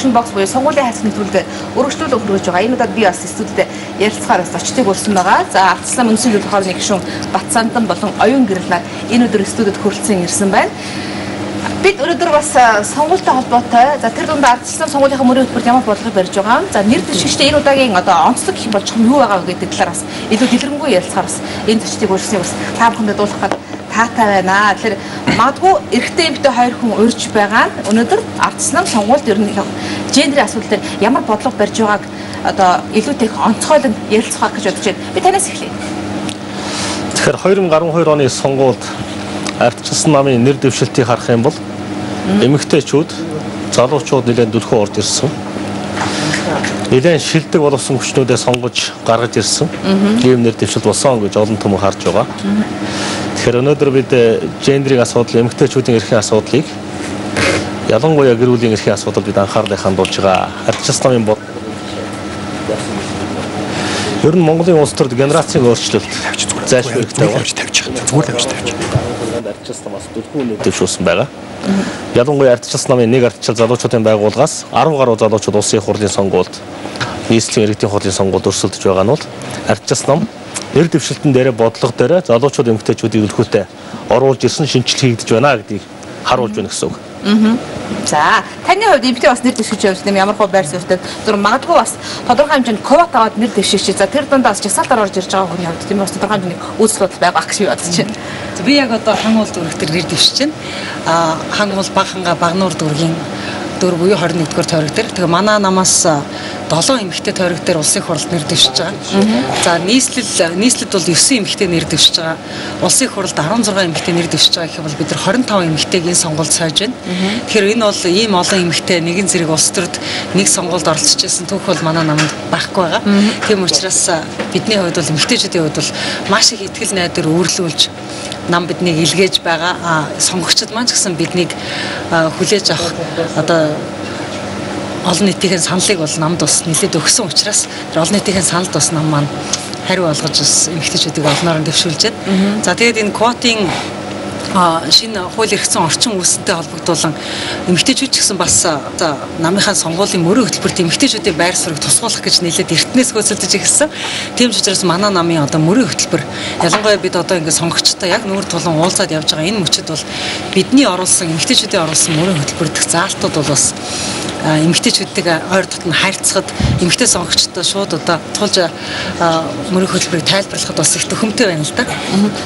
Action box буюу сонгуулийн хайрцагт нэвтрүүлгээр өргөжлүүлэг хүргэж байгаа. Энэ удаад би бас студид ярилцахаар бас очтыг өрсөн байгаа. За Ардчилсан мөнхийн төлөв хоолны гишүүн Батсандан болон оюун гэрэл нар энэ өдөр студид хүрэлцэн ирсэн байна. Бид өнөөдөр бас сонгуультай холбоотой за тэр дунд Ардчилсан сонгуулийнхаа мөрийн хөтөлбөрт ямар бодлого барьж байгаа юм. За нэр дэвшигчтэй энэ удаагийн одоо онцлог гэх юм бол чухал юу байгаа гэдэг талаар бас илүү дэлгэрэнгүй ярилцахаар бас энэ зочдыг өрсөнийг бас та бүхэндээ дуулах гээд таатай байна. Тэгэхээр магадгүй эрэгтэй эмэгтэй хоёр хүн урьж байгаа нь өнөөдөр Ардчилсан сонгуульд ер нь гендерийн асуудал дээр ямар бодлого барьж байгааг одоо илүү их онцгойлон ярилцах гэж бодож байна. Би танаас эхлэе. Тэгэхээр 2012 оны сонгуульд Ардчилсан намын нэр дэвшилтийг харах юм бол эмэгтэйчүүд, залуучууд нэлээд дүлхүү орж ирсэн. Нэлээд шилдэг боловсон хүчнүүдээ сонгож гаргаж ирсэн. Ийм нэр дэвшилт болсон гэж олон түмэн харж байгаа. Тэгэхээр өнөөдөр бид гендерийн асуудал, эмэгтэйчүүдийн эрхийн асуудлыг ялангуяа гэр бүлийн эрхийн асуудал бид анхаарлыг хандуулж байгаа. Ардчилсан намын ер нь Монголын улс төрд генерацийн өөрчлөлт зайлшгүй хэрэгтэй байна. Зүгээр тавьж. Ардчилсан намаас дүлхүү нэр дэвшүүлсэн байгаа. Ялангуяа Ардчилсан намын нэг ардчил залуучуудын байгууллагаас 10 гаруй залуучууд улсын их хурлын сонгуульд, нийслэлийн иргэдийн хурлын сонгуульд өрсөлдөж байгаа нь бол Ардчилсан нам нэр дэвшилтэн дээр бодлого дээр залуучууд эмэгтэйчүүдийг өлхөөтэй оруулж ирсэн шинжилгээ хийгдэж байна гэдгийг харуулж байна гэсэн үг. За таны хувьд эмэгтэй бас нэр дэвшиж явж нэм ямар хөө байр суурьтай зөв магадгүй бас тодорхой хэмжээнд квот аваад нэр дэвшиж за тэр дундаас жагсаалтаар орж ирж байгаа хүний хувьд тийм бас тодорхой хэмжээний үйлчлэл бодол байгаа гэж би бодож байна. Би яг одоо хангуул дүүрэг төр нэр дэвшиж байна. Хангуул багханга багнуур дүүргийн дөрв буюу 21-р тойрог дээр. Тэгээ манай намаас 7 эмэгтэй тойрог дээр улсын хурлд нэр дэвшиж байгаа. За нийслэлд бол 9 эмэгтэй нэр дэвшиж байгаа. Улсын хурлд 16 эмэгтэй нэр дэвшиж байгаа гэх бол бид нар 25 эмэгтэйг энэ сонгуульд сойж байна. Тэгэхээр энэ бол ийм олон эмэгтэй нэгэн зэрэг улс төрд нэг сонгуульд оролцож байсан түүх бол манай намд байхгүй байгаа. Тийм учраас бидний хувьд бол эмэгтэйчүүдийн хувьд бол маш их ихтгэл найдвар өөрлүүлж нам биднийг илгээж байгаа. Сонгогчдод маань ч гэсэн биднийг хүлээж авах одоо олон нийтийн саналыг бол намд бас нэлээд өгсөн учраас тэр олон нийтийн саналд бас нам маань хариу олгож бас эмэгтэйчүүдийг олноор нь дэвшүүлж байна. За тэгээд энэ квотын шинэ хууль эрхцэн орчин үүсэлтэй холбогдуулан эмэгтэйчүүд ч гэсэн бас намынхаа сонгуулийн мөрийн хөтөлбөрт эмэгтэйчүүдийн байр суурийг тусгуулах гэж нэлээд эртнээс хөөцөлдөж ирсэн. Тийм ч учраас манай намын одоо мөрийн хөтөлбөр ялангуяа бид одоо ингээд сонгогчтой яг нүүр тулан уулзаад явж байгаа энэ мөчөд бол бидний оруулсан эмэгтэйчүүдийн оруулсан мөрийн хөтөлбөр дэх заалтууд бол бас эмэгтэйчүүдийг ойр дотн харьцахад эмэгтэй сонгогчтой шууд одоо тулж мөрийн хөтөлбөрийг тайлбарлахад бас их төхөмтэй байна л да.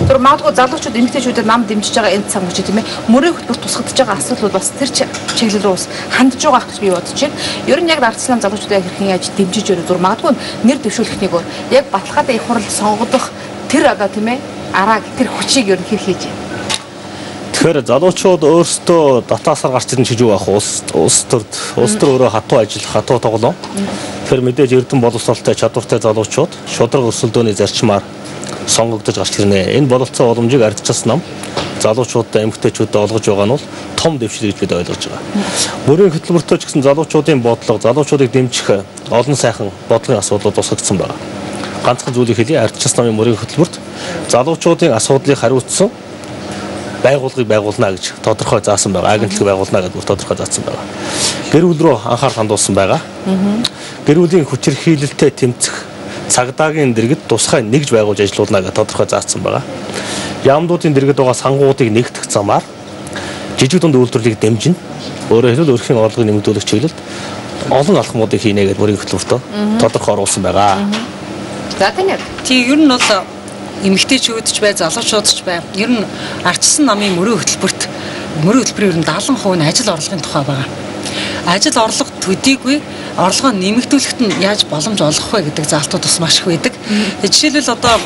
Тэр магадгүй залуучууд эмэгтэйчүүдэд нам дэмжиж байгаа энэ цаг үеч тийм ээ мөрийн хөтөлбөр тусгадж байгаа асуудлууд бас тэр чиглэл рүү бас хандж байгаа гэж би бодож байна. Ер нь яг Ардчилсан залуучуудыг хэрхэн яаж дэмжиж өрөө магадгүй нэр дэвшүүлэхнийг яг баталгаатай их хурл сонгодох тэр одоо тийм ээ араа тэр хүчийг ер нь хэр хийж байна. Тэгэхээр залуучууд өөрсдөө дотоосоор гарч ирэн чиж юу байх улс төр өөрөө хатуу ажиллах, хатуу тоглоом. Тэгэхээр мэдээж эрдэм боловсролтой чадвартай залуучууд шударга өрсөлдөөний зарчмаар сонгогдож гарч ирнэ. Энэ бололцоо боломжийг Ардчилсан нам залуучуудаа эмэгтэйчүүдэд олгож байгаа нь бол том дэвшил гэж бид ойлгож байгаа. Мөрийн хөтөлбөртөө ч гэсэн залуучуудын бодлого, залуучуудыг дэмжих олон сайхан бодлогын асуудлууд тусгагдсан байна. Ганцхан зүйлийг хэлье, Ардчилсан намын мөрийн хөтөлбөрт залуучуудын асуудлыг хариуцсан байгууллагыг байгуулна гэж тодорхой заасан байгаа. Агентлаг байгуулна гэдэг тодорхой заасан байгаа. Гэр бүл рүү анхаарал хандуулсан байгаа. Гэр бүлийн хүчирхийлэлтэд тэмцэх цагдаагийн дэргэд тусгай нэгж байгуулж ажиллаулна гэж тодорхой заасан байгаа. Яамдуудын дэргэд байгаа сангуудыг нэгтгэх замаар жижиг дунд үйлдвэрлэлийг дэмжинэ. Өөрөөр хэлбэл өрхийн орлогыг нэмэгдүүлэх чиглэлд олон алхмуудыг хийнэ гэж мөрийн хөтөлбөртөө тодорхой оруулсан байгаа. За тийм. Тийм ер нь бол эмэгтэйчүүд ч бай, залуучууд ч бай. Ер нь Ардчилсан намын мөрийн хөтөлбөрийн ер нь 70% нь ажил орлогын тухай байгаа. Ажил орлого төдийгүй орлогоо нэмэгдүүлэхэд нь яаж боломж олгох вэ гэдэг заалтууд бас маш их байдаг. Жишээлбэл одоо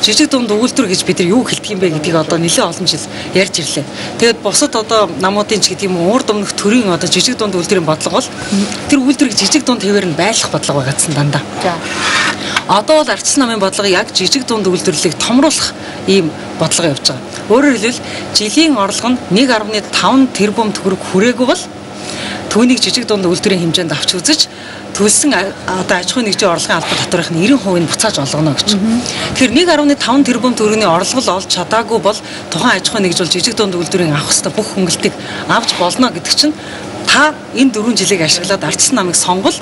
жижиг дунд үйлдвэр гэж бид нар юу хэлдэг юм бэ гэдгийг одоо нэлээд олон жил ярьж ирлээ. Тэгээд бусад одоо намуудын ч гэдэг юм уу урд өмнөх төрийн одоо жижиг дунд үйлдвэрийн бодлого бол тэр үйлдвэрийг жижиг дунд хэвээр нь байлгах бодлого байгаадсан дандаа. Одоо бол Ардчилсан намын бодлого яг жижиг дунд үйлдвэрлэлийг томруулах ийм бодлого явж байгаа. Өөрөөр хэлбэл жилийн орлого нь 1.5 тэрбум төгрөг хүрээгүй бол түүнийг жижиг дунд үйлдвэрийн хэмжээнд авч үзэж төлсөн одоо аж ахуйн нэгжийн орлогын албан татварынх нь 90% нь буцааж олгоно гэж. Тэгэхээр 1.5 тэрбум төгрөгийн орлого олж чадаагүй бол тухайн аж ахуйн нэгж бол жижиг дунд үйлдвэрийн авах хэвээр бүх хөнгөлтийг авч болно гэдэг чинь та энэ 4 жилийг ашиглаад ардчилсан намыг сонгол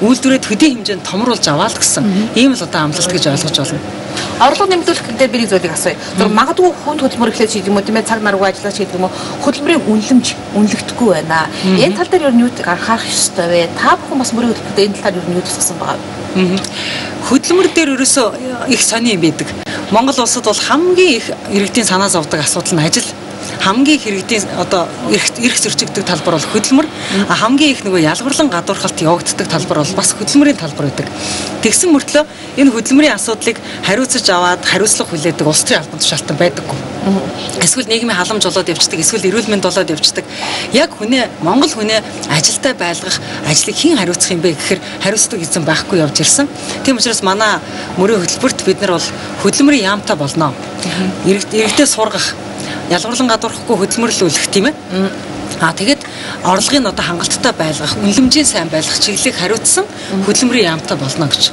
үйлдвэрээ төдий хэмжээнд томруулж аваад гэсэн ийм л одоо амлалт гэж ойлгож байна. Орлого нэмэгдүүлэх гэдэг би нэг зүйлийг асууя. Магадгүй хүнд хөдөлмөр эхлэж хийж юм уу тийм ээ цаг наргүй ажиллаж хийж юм уу хөдөлмөрийн үнэлэмж үнэлэгдэхгүй байна. Энэ тал дээр юу нэг анхаарах ёстой вэ? Та бүхэн бас мөрийн хөтөлбөрт энэ талаар юу тусгасан байгаа? Хөдөлмөр дээр ерөөсөө их сони юм байдаг. Монгол улсад бол хамгийн их иргэдийн санаа зовдөг асуудал нь ажил. Хамгийн их иргэдийн одоо эрх зөрчигдөх талбар бол хөдөлмөр. Хамгийн их нөгөө ялгарлан гадуурхалт явагддаг талбар бол бас хөдөлмөрийн талбар байдаг. Тэгсэн мөртлөө энэ хөдөлмөрийн асуудлыг хариуцаж аваад хариуцлага хүлээдэг улс төрийн албан тушаалтан байдаггүй. Эсвэл нийгмийн халамж болоод явждаг, эсвэл эрүүл мэнд болоод явждаг. Яг Монгол хүнээ ажилдаа байлгах, ажлыг хэн хариуцах юм бэ гэхээр хариуцдаг эзэн байхгүй явж ирсэн. Тийм учраас манай мөрийн хөтөлбөрт бид нар бол хөдөлмөрийн яамтай болно. Иргэдээ сургах, ялгарлан гадуурхахгүй хөдөлмөрлүүлэх тийм ээ. Тэгээд орлогын одоо хангалттай байлгах, үнэлэмжийн сайн байлгах чиглэлийг хариуцсан хөдөлмөрийн яамтай болно гэж.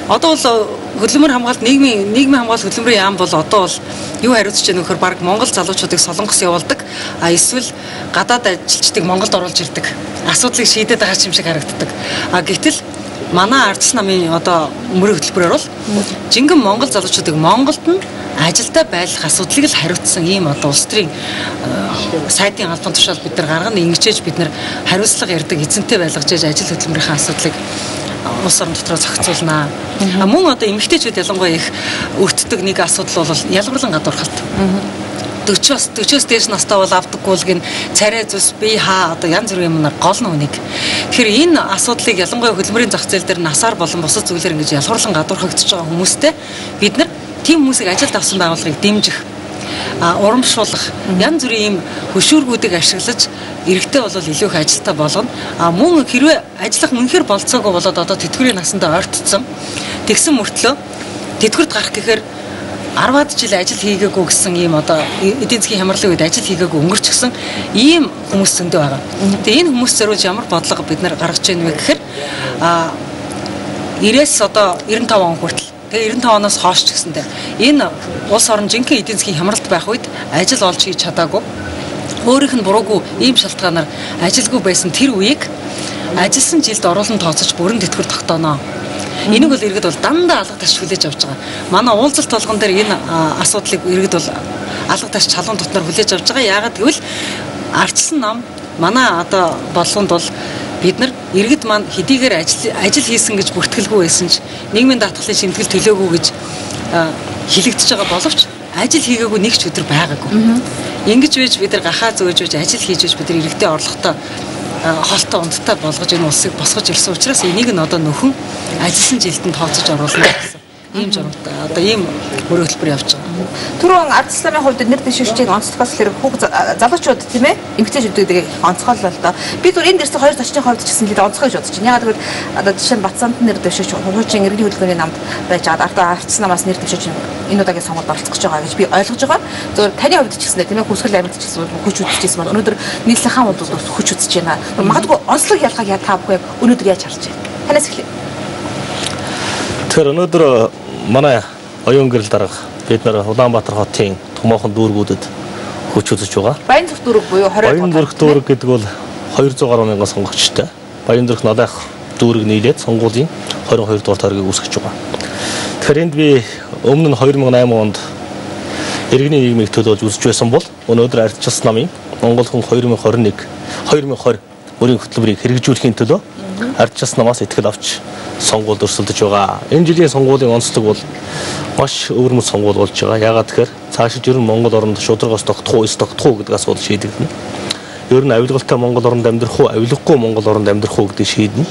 Одоо бол хөдөлмөр хамгаалалт нийгмийн хамгаалалт хөдөлмөрийн яам бол одоо бол юу хариуцж байгаа нөхөр баг Монгол залуучуудыг солонгос явуулдаг. Эсвэл гадаад ажилчдыг Монголд оруулж ирдэг. Асуудлыг шийдээд байгаа юм шиг харагддаг. Гэтэл манай ардчилсан намын одоо мөрийн хөтөлбөрөөр бол жинхэнэ Монгол залуучуудыг Монголд нь ажилдаа байлгах асуудлыг л хариуцсан ийм одоо улс төрийн сайдын албан тушаал бид нар гаргана ингэжээж бид нар хариуцлага ярддаг эзэнтэй байлгаж ажил хөдөлмөрийн асуудлыг улс орон дотроо зохицуулнаа. Мөн одоо эмэгтэйчүүд ялангуяа их өртдөг нэг асуудал бол ялгарлан гадуурхалт. 40-оос дээш настай бол авдаггүй л гин царай зүс бие хаа одоо янз бүрийн юмнаар гол нь үнийг. Тэгэхээр энэ асуудлыг ялангуяа хөдөлмөрийн зах зээл дээр насаар болон бусад зүйлээр ингэж ялгарлан гадуурхагдж байгаа хүмүүстэй бид нар тийм хүмүүсийг ажилд авсан байгууллагыг дэмжих, урамшуулах, янз бүрийн ийм хөшүүргүүдийг ашиглаж иргэдээ бол илүү их ажилтаа болгоно. Мөн хэрвээ ажиллах үнэхээр болцоогүй болоод одоо тэтгэврийн насандаа ойртсон. Тэгсэн мөртлөө тэтгэврт гарах гэхээр 10-аад жил ажил хийгээгүй гэсэн ийм одоо эдийн засгийн хямралын үед ажил хийгээгүй өнгөрчихсөн ийм хүмүүс зөндөө байгаа. Тэгээ энэ хүмүүс зориулж ямар бодлого бид нар гаргаж байна вэ гэхээр 90-ээс одоо 95 он хүртэл тэгээ 95 оноос хойш ч гэсэндээ энэ улс орон жинхэнэ эдийн засгийн хямралт байх үед ажил олж хийж чадаагүй өөрийнх нь буруугүй ийм шалтгаанаар ажилгүй байсан тэр үеийг ажилласан жилд оруулан тооцож бүрэн тэтгэвэр тогтооно. Энийг бол иргэд бол дандаа алга таш хүлээж авч байгаа. Манай уулзалт толгон дээр энэ асуудлыг иргэд бол алга таш чалуун дотноор хүлээж авч байгаа. Яагаад гэвэл ардчилсан нам манай одоо болгонд бол бид нар иргэд маань хэдийгээр ажил хийсэн гэж бүртгэлгүй байсан ч нийгмийн даатгалын шимтгэл төлөөгүй гэж хэлэгдэж байгаа боловч ажил хийгээгүй нэг ч өдөр байгаагүй. Ингэж байж бид нар гахаа зөөж ажил хийж бид нар иргэдээ орлоготой холтой ундтай болгож энэ улсыг босгож ирсэн учраас энийг нь одоо нөхөн ажилласан жилдээ тооцож оруулна гэсэн ийм журамтай одоо ийм мөрийн хөтөлбөр явж байгаа. Түрүүн ардчилсан хувьд нэр дэвшигчдийн онцлогоос хэрэг хүүхд залуучууд тийм ээ эмэгтэйчүүдийг онцгойлол л доо. Би түр энэ дэрсэн хоёр зочны хувьд ч гэсэн бид онцгой гэж бодож байна. Ягаад гэвэл одоо жишээ нь Батсанд нэр дэвшигч хуучин иргэний хөдөлгөөний намд байж байгаа. Одоо ардчилсан намаас нэр дэвшигч энэ удаагийн сонгуульд оролцох гэж байгаа гэж би ойлгож байгаа. Зөвхөн таны хувьд ч гэсэн тийм ээ хүсгэл амьд ч гэсэн хүч үзчихсэн байна. Өнөөдөр нийслэлийн хаан улсууд хүч үзэж байна. Магадгүй онцлог ялгааг яа та бүхэн өнөөдөр яаж харж байна? Танаас эхлэе. Тэгэхээр өнөөдөр манай оюун гэрэл дарга бид нар Улаанбаатар хотын томоохон дүүргүүдэд хүч үзэж байгаа. Баянзүрх дүүрэг буюу 20 Баянзүрх дүүрэг гэдэг бол 200 гаруй мянган сонгогчтой. Баянзүрх Налайх дүүрэг нийлээд сонгуулийн 22 дугаар тойргийг үүсгэж байгаа. Тэгэхээр энд би өмнө нь 2008 онд иргэний нийгмийг төлөөлж үзэж байсан бол өнөөдөр ардчилсан намын Монгол хүн 2020 мөрийн хөтөлбөрийг хэрэгжүүлэхийн төлөө ардчилсан намаас итгэл авч сонгуульд өрсөлдөж байгаа. Энэ жилийн сонгуулийн онцлог бол маш өвөрмөц сонгуул болж байгаа. Яагаад тэгэхээр цаашид ер нь Монгол оронд шударгаас тогтох уу, гэдэг асуудал шийдэгдэнэ. Ер нь авилгалтай Монгол оронд амьдрах уу, авилгагүй Монгол оронд амьдрах уу гэдэг шийднэ.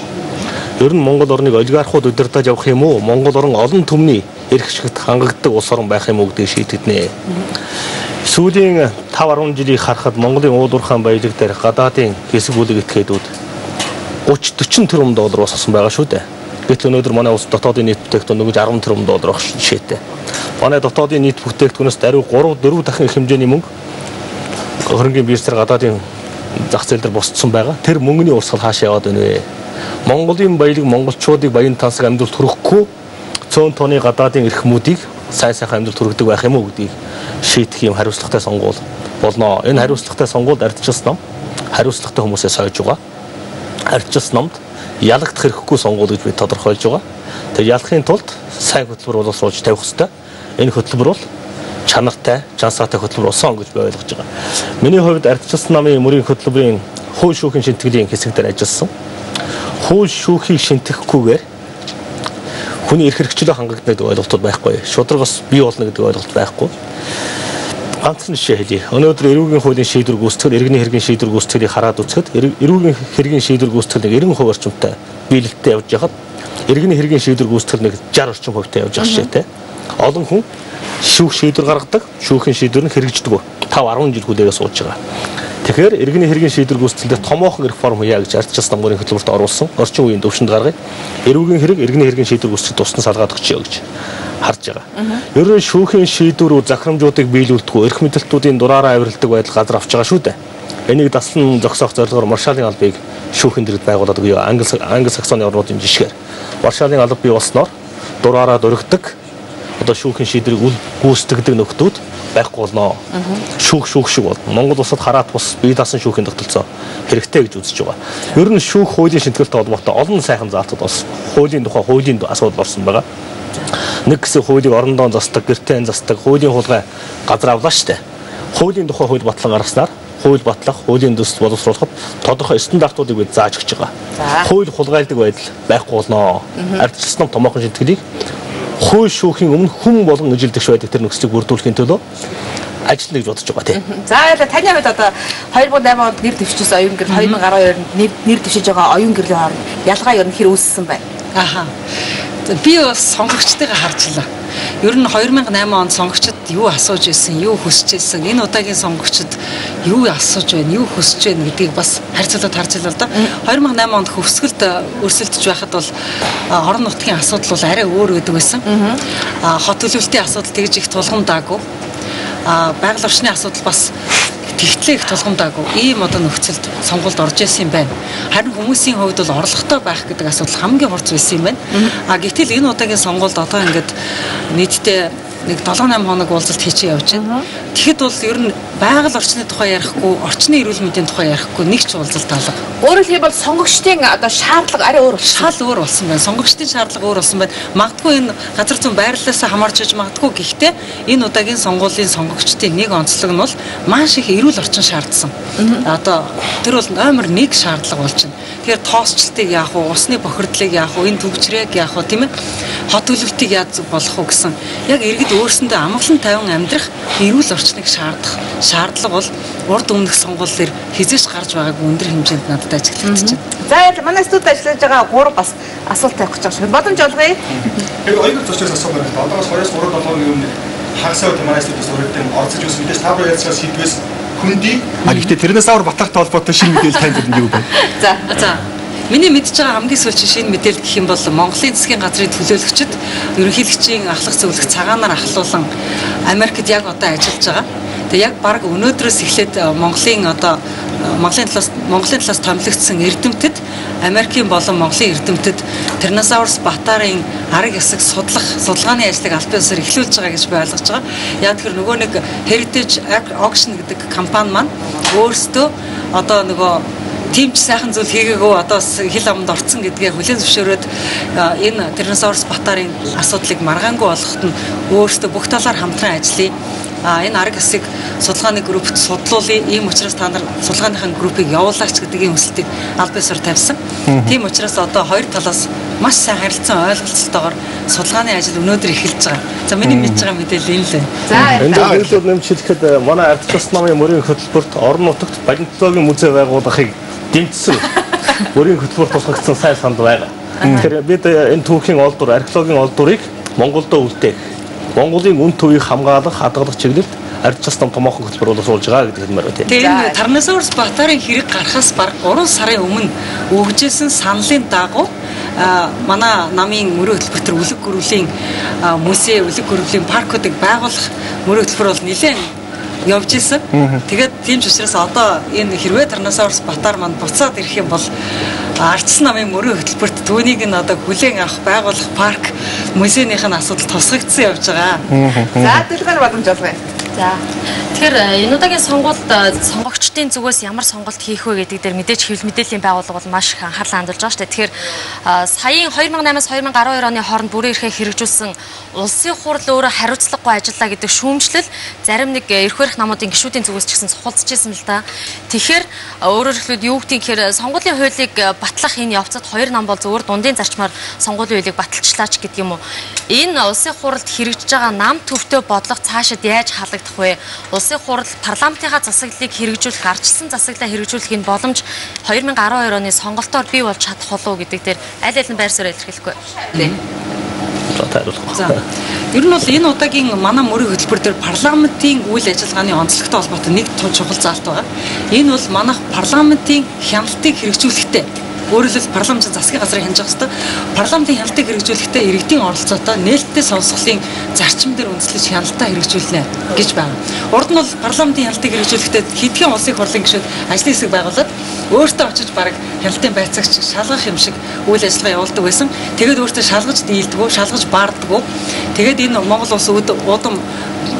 Ер нь Монгол орныг олигархууд удирдах явах юм уу, Монгол орн олон түмний эрх ашигт хангагддаг улс орн байх юм уу гэдгийг шийдэгдэнэ. Сүүлийн 5-10 жилийг харахад Монголын уулуурхаан баялаг дээр гадаадын хэсэг бүлэг этгээдүүд 30-40 тэрбум доллар босгосон байгаа шүү дээ. Гэтэл өнөөдөр манай улс дотоодын нийт бүтээгдэхүүн нөгөөж 10 тэрбум доллар багш жишээтэй. Манай дотоодын нийт бүтээгдэхүүнээс даруй 3-4 дахин их хэмжээний мөнгө хөрөнгөний бизнесээр гадаадын зах зээл дээр босцсон байгаа. Тэр мөнгөний урсгал хаашаа яваад байна вэ? Монголын баялаг монголчуудыг баян тансаг амьдралд хүрэхгүй цөөн тооны гадаадын эрхмүүдийг сайн сайхан амьдралд хүргэдэг байх юм уу гэдгийг шийдэх юм хариуцлагатай сонгуул болно. Энэ хариуцлагатай сонгуульд ардчилсан нам хариуцлагатай хүмүүсээ сойж байгаа. арчилсан номд ялагдах хэрэггүй сонгуул гэж би тодорхойлж байгаа. Тэгээд ялахын тулд сайн хөтөлбөр боловсруулж тавих хэрэгтэй. Энэ хөтөлбөр бол чанартай, жансаатай хөтөлбөр болсон гэж би ойлгож байгаа. Миний хувьд ардчилсан намын мөрийн хөтөлбөрийн хууль шүүхийн шинтгэлийн хэсэг дээр ажилласан. Хууль шүүхийг шинтгэхгүйгээр хүний эрх хэрэгчлөө хангагдана гэдэг ойлголтод байхгүй. Шударгаас бий болно гэдэг ойлголт байхгүй. Ганцхан жишээ хэлье. Өнөөдөр эрүүгийн хуулийн шийдвэр гүйцэтгэл, иргэний хэргийн шийдвэр гүйцэтгэлийг хараад үзэхэд эрүүгийн хэргийн шийдвэр гүйцэтгэл 90% орчимтай биелэлттэй явж байхад иргэний хэргийн шийдвэр гүйцэтгэл нэг 60 орчим хувьтай явж байгаа шээ. Олон хүн шүүх шийдвэр гаргадаг, шүүхийн шийдвэр нь хэрэгждэг. 5-10 жил хүлээгээ сууж байгаа. Тэгэхээр иргэний хэргийн шийдвэр гүйцэтгэлээр томоохон реформ хийя гэж ардчилсан намын хөтөлбөрт оруулсан. Орчин үеийн төвшөнд гаргая. Эрүүгийн хэрэг, иргэний хэргийн шийдвэр гүйцэтгэл тусдан салгаад өгчөө гэж харж байгаа. Ер нь шүүхийн шийдвэрүүд захирамжуудыг биелүүлдэг, эрх мэдэлтүүдийн дураараа авиралдаг байдал газар авч байгаа шүү дээ. Энийг даслан зогсоох зорилгоор Маршалын албыг шүүхийн дэргэд байгуулад өгөө. Англи саксоны орнуудын жишгээр Маршалын алба бий болсноор дураараа дөрөгдөг одоо шүүхийн шийдвэрийг гүйцэтгэдэг нөхдүүд байхгүй болно. Шүүх шиг болно. Монгол улсад хараат бус бие даасан шүүхийн тогтолцоо хэрэгтэй гэж үзэж байгаа. Ер нь шүүх хуулийн шинтгэлтэй холбоотой олон сайхан заалтууд болсон. Хуулийн тухай хуулийн асуудал орсон байгаа. Нэг хэсэг хуулийг орондоо застдаг, гэртээ застдаг, хуулийн хулгай газар авлаа штэ. Хуулийн тухай хууль батлан гаргаснаар хууль батлах, хуулийн дэвсэл боловсруулахад тодорхой стандартуудыг бид зааж өгч байгаа. Хууль хулгайлдаг байдал байхгүй болно. Ардчилсан ном томоохон шинтгэлийг хууль шүүхийн өмнө хүм болгон эжилдэгч байдаг тэр нөхцөлийг бүрдүүлэхийн төлөө ажиллана гэж бодож байгаа тийм. За яа таны хувьд одоо 2008 онд нэр дэвшижсэн оюун гэрэл 2012 онд нэр дэвшиж байгаа оюун гэрлийн хооронд ялгаа ер нь хэр үүссэн байна? Аха. Би бас сонгогчдыг харжлаа. Ер нь 2008 онд сонгогчд юу асууж ирсэн, юу хүсэж ирсэн, энэ удаагийн сонгогчд юу асууж байна, юу хүсэж байна гэдгийг бас харьцуулаад харж илаа л да. 2008 онд хөвсгөлд өрсөлдөж байхад бол орон нутгийн асуудал бол арай өөр байдаг байсан. Хот төлөвлөлтийн асуудал тэгж их тулгамдаагүй. Байгаль орчны асуудал бас тэгтлээ их тулгамдаагүй. Ийм одоо нөхцөлд сонгуульд орж исэн юм байна. Харин хүмүүсийн хувьд бол орлоготой байх гэдэг асуудал хамгийн хурц байсан юм байна. Гэтэл энэ удаагийн сонгуульд одоо ингээд нийтдээ нэг 7-8 хоног уулзалт хийчихээ явж байна. Тэгэхэд бол ер нь байгаль орчны тухай ярихгүй, орчны эрүүл мэндийн тухай ярихгүй нэг ч уулзалт алга. Өөрөөр хэлбэл сонгогчдын одоо шаардлага арай өөр шал өөр болсон байна. Сонгогчдын шаардлага өөр болсон байна. Магадгүй энэ газар зүйн байрлалаас хамаарч иж магадгүй. Гэхдээ энэ удаагийн сонгуулийн сонгогчдын нэг онцлог нь бол маш их эрүүл орчин шаардсан. Одоо тэр бол номер 1 шаардлага болж байна. Тэгэхээр тоосчлтыг яах вэ? Усны бохирдлыг яах вэ? Энэ төвчрийг яах вэ? Тийм ээ? Хот төлөвлөлтийг яаж болох вэ гэсэн яг иргэд өөрсөндөө амгалан тайван амьдрах эрүүл орчныг шаардлага бол урд өмнөх сонгуулиэр хизээш гарч байгааг өндөр хэмжээнд надад ажиглагдчихэв. За яа манай студид ажиллаж байгаа 3 бас асуулт тавих гэж байна. Боломж олгоё. Яг оюун зочноос асуух байна. Одоогоос 2-3 долооны өмнө хагасаа үед манай студиэс өрөөдөн орцож үзсэн мэдээж та бүр ярьцгаа сэдвээс хүндий. Гэхдээ тэрнээс авар батлагтай холбоотой шинэ мэдээлэл танд өгнө юу вэ? За. Миний мэдж байгаа хамгийн сүүлчийн шинэ мэдээлэл гэх юм бол Монголын засгийн газрын төлөөлөгчд ерөнхийлөгчийн ахлах зөвлөх цагаанаар ахлуулан Америкт яг одоо ажиллаж байгаа. Тэгээ яг баг өнөөдрөөс эхлээд Монголын талаас томилогдсон эрдэмтэд Америкийн болон Монголын эрдэмтэд Tyrannosaurus Bataar-ын арга ясаг судалгааны ажлыг албан ёсоор эхлүүлж байгаа гэж би ойлгож байгаа. Яг тэр нөгөө нэг Heritage Auction гэдэг компани маань өөрсдөө одоо нөгөө тимч сайхан зүйл хийгээгөө одоо хил амд орцсон гэдгээ хүлээн зөвшөөрөөд энэ Tyrannosaurus Bataar-ын асуудлыг маргаангүй болгоход нь өөрсдөө бүх талаар хамтран ажиллая. Энэ арга ясыг судалгааны группт судлуулъя. Ийм учраас та нар судалгааныхаа группийг явуулаач гэдэг ийм хүсэлтийг албан ёсоор тавьсан. Тийм учраас одоо хоёр талаас маш сайн харилцан ойлголцолтойгоор судалгааны ажил өнөөдөр эхэлж байгаа. За миний мэдж байгаа мэдээлэл энэ л байна. За энэ зөвлөлд нэмжлэхэд манай ардчилсан намын мөрийн хөтөлбөрт орон нутагт палеонтологийн музей байгуулахыг дэмжсэн мөрийн хөтөлбөр тусгагдсан сайн санд байгаа. Тэгэхээр бид энэ түүхийн олдвор, археологийн олдврыг Монголдо үлдээх, Монголын үн төвийг хамгаалах, хадгалах чиглэлд ардчилсан нам томоохон хөтөлбөр боловсруулж байгаа гэдэг хэлмээр байна. Тэгээд Tyrannosaurus Bataar-ын хэрэг гарахаас бараг 3 сарын өмнө өгжсэн саналын дагуу манай намын мөрийн хөтөлбөр төр үлэг гөрвлийн музей, үлэг гөрвлийн паркуудыг байгуулах мөрийн хөтөлбөр бол нэлээд явж исэн. Тэгээд тийм ч учраас одоо энэ хэрвээ Tyrannosaurus Bataar маань буцаад ирэх юм бол ардчилсан намын мөрийн хөтөлбөрт түүнийг нь одоо хүлээн авах, байгуулах парк, музейнийх нь асуудал тусгагдсан явж байгаа. За дэлгэр боломж олгоё. За. Тэгэхээр энэ удаагийн сонгуульд сонгогчдын зүгээс ямар сонголт хийх вэ гэдэг дээр мэдээж хэвлэл мэдээллийн байгууллага бол маш их анхаарлаа хандуулж байгаа шүү дээ. Тэгэхээр саяын 2008-аас 2012 оны хооронд бүрэн эрхээ хэрэгжүүлсэн улсын хурл өөрөө хариуцлагагүй ажиллаа гэдэг шүүмжлэл зарим нэг эрх барих намуудын гишүүдийн зүгээс ч гэсэн цохолдож ирсэн л да. Тэгэхээр өөрөөр хэлбэл юу гэдгийг гэхээр сонгуулийн хуулийг батлах энэ явцад хоёр нам бол зөвхөн дундын зарчмаар сонгуулийн хуулийг баталчлаач гэдэг юм уу. Энэ улсын хуралд хэрэгжиж байгаа нам төвтэй бодлого цаашид яаж халагдах вэ? Улсын хурал парламентынхаа засаглалыг хэрэгжүүлэх, ардчилсан засаглалаа хэрэгжүүлэх нь боломж 2012 оны сонголтоор бий болж чадах болов уу гэдэг дээр аль аль нь байр суурь илэрхийлэхгүй. За. Ер нь бол энэ удаагийн манай мөрийн хөтөлбөр дээр парламентын үйл ажиллагааны онцлогтой холбоотой нэг чухал заалт байгаа. Энэ бол манайх парламентын хяналтыг хэрэгжүүлэхдээ өөрөөр хэлбэл парламентын засгийн газрыг хянаж явах хэрэгтэй. Парламентын хяналтыг хэрэгжүүлэхдээ иргэдийн оролцоотой нээлттэй сонсголын зарчим дээр үндэслэж хяналтаа хэрэгжүүлнэ гэж байна. Урд нь бол парламентын хяналтыг хэрэгжүүлэхдээ хэдхэн улсын хурлын гишүүд ажлын хэсэг байгуулад өөртөө очиж бараг хяналтын байцаагч шалгах юм шиг үйл ажиллагаа явуулдаг байсан. Тэгээд өөртөө шалгаж дийлдэг, шалгаж баарддаг. Тэгээд энэ Монгол улс удам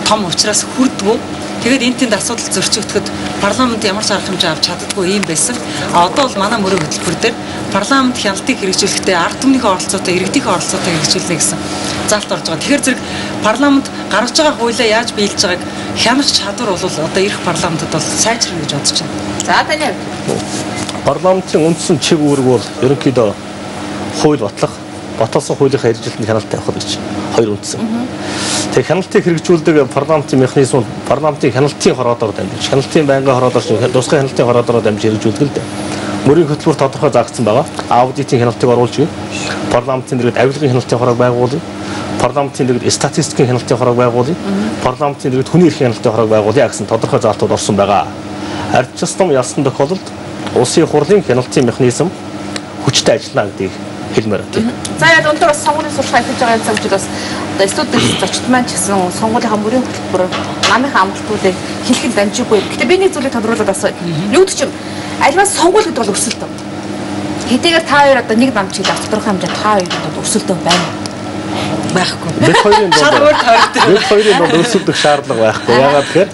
том учраас хүрдэг. Тэгээд энэ тэнд асуудал зөрчигдөхөд парламент ямар ч арга хэмжээ авч чаддаггүй юм байсан. Одоо бол манай мөрийн хөтөлбөр дээр парламент хяналтыг хэрэгжүүлэхдээ ард түмнийхээ оролцоотой, иргэдийнхээ оролцоотой хэрэгжүүлнэ гэсэн заалт орж байгаа. Тэгэхээр зэрэг парламент гаргаж байгаа хуулиа яаж биелж байгааг хянах чадвар бол одоо ирэх парламентод бол сайжрна гэж бодож байна. За таны парламентын үндсэн чиг үүрэг бол ерөнхийдөө хууль батлах, баталсан хуулийнхаа хэрэгжилтэнд хяналт тавих гэж хоёр үндсэн. Тэгэхээр хяналтыг хэрэгжүүлдэг парламентын механизм нь парламентын хяналтын хороодоор дамжиж, хяналтын байнгын хороодоор, тусгай хяналтын хороодоор дамжиж хэрэгжүүлдэг л дээ. Мөрийн хөтөлбөр тодорхой заагдсан байгаа. Аудитын хяналтыг оруулж ий. Парламентын дэргэд авилгын хяналтын хороог байгуулъя. Парламентын дэргэд статистикийн хяналтын хороог байгуулъя. Парламентын дэргэд хүний эрхийн хяналтын хороог байгуулъя гэсэн тодорхой заалтууд орсон байгаа. Ардчилсан ялсан тохиолдолд улсын хурлын хяналтын механизм хүчтэй ажиллана гэдгийг хэлмээр байна. За яг өндөр бас сонгуулийн сурталчилгаа хийж байгаа цагт бас одоо студент зочд маань ч гэсэн сонгуулийн мөрийн хөтөлбөр намынхаа амралтуудыг хэлэхэд дамжиггүй. Гэтэ би нэг зүйлийг тодруулаад асууя. Юу ч юм альваа сонгуул гэдэг бол өрсөлдөө. Хэдийгээр та хоёр одоо нэг нам чиглэл тодорхой хэмжээнд та хоёрын бол өрсөлдөө байна. Байхгүй. Бид хоёрын донд өрсөлдөх шаардлага байхгүй. Яагаад тэгэхээр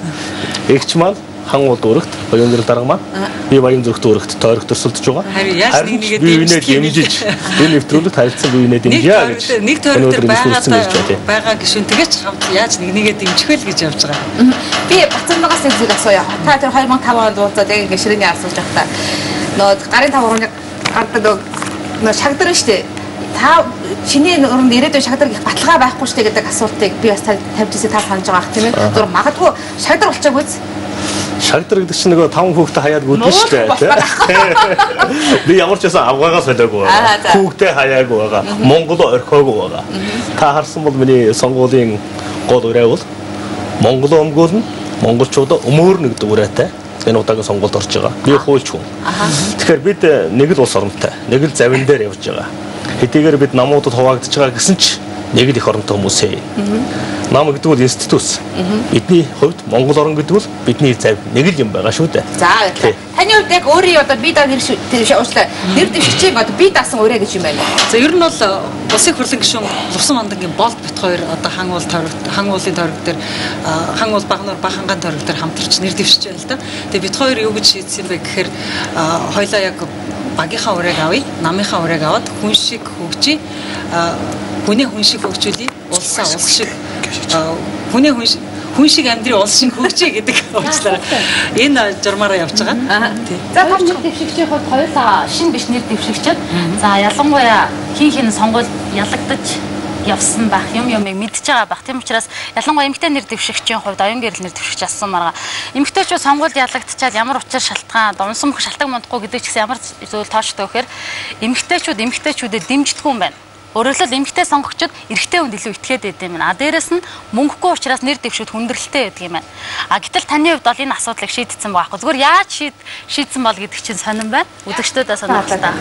эгч маань хан ууд өргөт, баян зэрэг дарга маань би баян зүрхт өргөт тойрогт өрсөлдөж байгаа. Харин яаж нэгээ дэмжиж энэ нэвтрүүлэгт харилцан биенээ дэмжээ гэж. Нэг тойрог дээр байгаа гишүүн тэгэж хамт яаж нэгээ дэмжих вэ гэж явж байгаа. Би Бацаннагаас нэг зүйл асууя. Та тэр 2005 онд уулзаад яг ингэ ширээний асууж байхдаа нөө гарын таврын гардаг нөө шагдарна штэ. Та чиний өрөнд ирээдүйн шагдар их баталгаа байхгүй штэ гэдэг асуултыг би бас тавьжсэн та санаж байгаа ах тийм ээ. Зур магадгүй шагдар болчихоогүй. Шагдар гэдэг чинь нөгөө 5 хүүхдээ хаяад гүдэн шүү дээ. Би ямар ч байсан авгаагаас солиогүй байгаа. Хүүхдээ хаяагүй байгаа. Монголоо орхиогүй байгаа. Та харсан бол миний сонгуулийн гол үрээ бол Монголоо өмгөөлнө, монголчуудаа өмөөрнө гэдэг үрээтэй. Энэ удаагийн сонгуульд орж байгаа. Би хуульч хүн. Тэгэхээр бид нэг л улс оронтой, нэг л завин дээр явж байгаа. Хэдийгээр бид намуудад хуваагдж байгаа гэсэн ч нэг л их оронтой хүмүүс ээ. Нам гэдэг бол институт. Бидний хувьд Монгол орн гэдэг бол бидний завь нэг л юм байгаа шүү дээ. За таны хувьд яг өөрийн одоо бие даах нэр дэвшигчийг одоо бие даасан өрөө гэж юм байна. За ер нь бол улсын хурлын гишүүн Лувсан мандангийн болд бит хоёр одоо хан уулын тойрог дээр хан уул багнуур бахангаан тойрог дээр хамтарч нэр дэвшиж байна л да. Тэгээ бит хоёр юу гэж шийдсэн бэ гэхээр хоёлаа яг багийнхаа өрөөг авъя, намынхаа өрөөг аваад хүн шиг хөгжиж хүний хүн шиг хөгжүүлье, улсаа улс шиг хүний хүн шиг амьдрын улс шиг хөгжиж гэдэг уучлаарай. Энэ журмаараа явж байгаа. За тав нэр дэвшигчийн хувьд хоёулаа шин биш нэр дэвшигчд. За ялангуяа хин сонгуул ялагдаж явсан байх юмыг мэдж байгаа байх. Тийм учраас ялангуяа эмэгтэй нэр дэвшигчийн хувьд оюун гэрэл нэр дэвшигч асуусан маргаа. Эмэгтэйчүүд сонгуульд ялагдчихад ямар учир шалтгаан, унсан мөх шалтгаан мундахгүй гэдэг ч гэсэн ямар зүйл тоочтой гэхээр эмэгтэйчүүдэд дэмждэггүй юм байна. Өөрөөр хэлбэл эмэгтэй сонгогчид эрэгтэй хүнд илүү итгээд байдаг юм байна. Дээрэс нь мөнгөгүй учраас нэр дэвшүүд хүндрэлтэй байдаг юм байна. Гэтэл таны хувьд бол энэ асуудлыг шийдсэн байгаа байхгүй. Зүгээр яаж шийдсэн бол гэдэг чинь сонирн байна. Үзэгчдүүдээ сонирхолтой.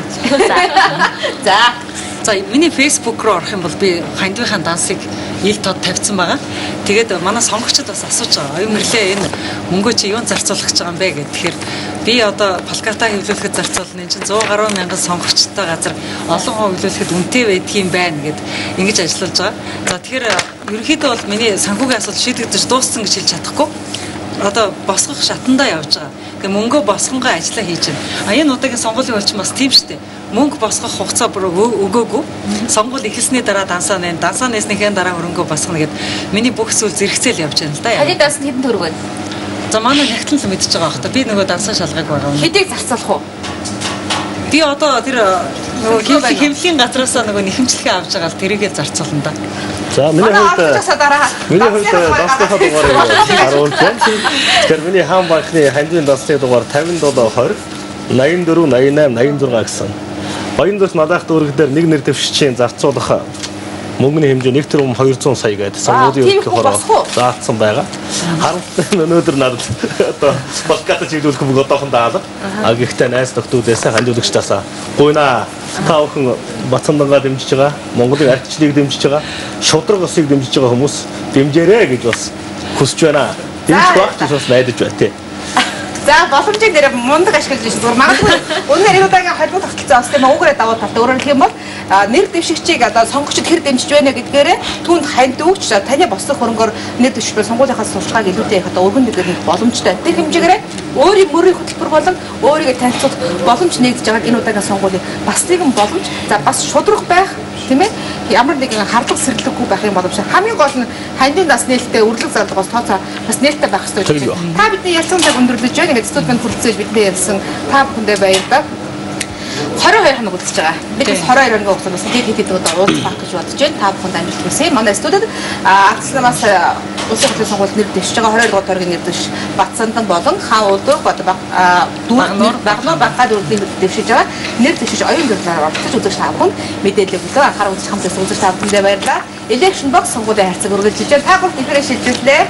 За. За миний Facebook руу орох юм бол би хандвийнхаа дансыг ил тод тавьсан байгаа. Тэгээд манай сонгогчдод бас асууж байгаа. Оюун гэрлээ энэ мөнгөө чи юунд зарцуулах гэж байгаа юм бэ гэхээр тэгэхээр би одоо плакатаа хэвлүүлэхэд зарцуулна. Энэ чинь 100 гаруй мянган сонгогчтой газар олон хоо хэвлүүлэхэд үнэтэй байдгийн байна гэд ингэж ажиллаж байгаа. За тэгэхээр ерөнхийдөө бол миний санхүүгийн асуудал шийдэгдэж дууссан гэж хэлж чадахгүй. Одоо босгох шатандаа явж байгаа. Тэгээ мөнгөө босгонгаа ажиллаа хийж байна. Энэ удаагийн сонгуулийн болч бас тийм шүү дээ. Мөнгө босгох хугацаа бүр өгөөгүй. Сонгуул эхэлсний дараа дансаа нэ, дансаа нээснийхээ дараа хөрөнгөө босгоно гэд миний бүх зүйл зэрэгцээл явж байна л да. Хажид дансанд хэдэн төгрөг байна? За манай нягтлан л мэдчихэж байгаа бах та. Би нөгөө дансаа шалгаг байгаа юм. Хэдийг зарцуулах уу? Би одоо тэр нөгөө хэмлэлийн газраасаа нөгөө нэхэмжлэгээ авч байгаа л тэрийгээ зарцуулна да. За миний хувьд дансныхаа дугаарыг харуулж байна. Тэгэхээр миний хаан банкны хандвийн дансны дугаар 5720 84 88 86 гэсэн. Баян зүрх надаас дүүрэг дээр нэг нэр дэвшигчийн зарцуулах мөнгөний хэмжээ 1 тэрбум 200 сая гэдэг санхүүгийн ерөнхий хороо заасан байгаа. Харамсалтай нь өнөөдөр надад одоо плакат чиглүүлэх бүгд одоохондоо алга. А гэхдээ найз нөхдүүдээс хандуулагчдаас гуйна та бүхэн Бацандангаа дэмжиж байгаа, Монголын ардчлалыг дэмжиж байгаа, шудраг усыг дэмжиж байгаа хүмүүс дэмжээрэй гэж бас хүсэж байна. Дэмжих багт бас найдаж байна тий. За боломжийг дээр мундаг ашиглаж байна. Зүгээр магадгүй өнөөдөр энэ удаагийн холбоо тогтолцоо бас тийм өгөрөө давуу талтай. Өөрөөр хэлэх юм бол нэр дэвшигчийг одоо сонгогчд хэр дэмжиж байна гэдгээрээ түүнд ханд өгч таны бослох хөрөнгөөр нэр дэвшигчдээ сонгуулийнхаа сурчлагыг илүүтэй их одоо өргөн нэгэх боломжтой. Тэр хэмжээгээр өөрийн мөрийн хөтөлбөр болон өөрийгөө танилцуулах боломж нэгдэж байгааг энэ удаагийн сонгуулийн бас нэгэн боломж. За бас шудрах байх тийм ээ. Ямар нэгэн харлах сэргэлэггүй байх юм боломж. Хамгийн гол нь хандын нас нээлттэй өрлөг зарлагаас тооцоо бас нээлттэй байх хэрэгтэй гэж байна. Та бидний ялсан цаг өндөрлөж байна. Ингээд студент хүрэлцээж бидний ялсан та бүхэндээ баярлалаа. 22 хоног үлдчихэж байгаа. Бид бас 22 хоногийн хугацаанд бас хэд хэд удаа уулзах гэж бодож байна. Та бүхэнд амжилт хүсье. Манай студид Ардчилсан улсын хурлын сонгуульд нэр дэвшиж байгаа 22 дугаар тойргийн нэр дэвшиж Бацандан болон хаан улдуур дүүрнөр багнуу баггаа дүүрлийн дэвшиж байгаа. Нэр дэвшиж оюун гэрлээр оролцож үзэж та бүхэнд мэдээлэл өгөө. Анхаарал үзэж хамтдаа үзэж та бүхэндээ баярлалаа. Election box сонгуулийн харьцааг үргэлжлүүлж байна. Та бүхэн эфирээ шилжүүллээ.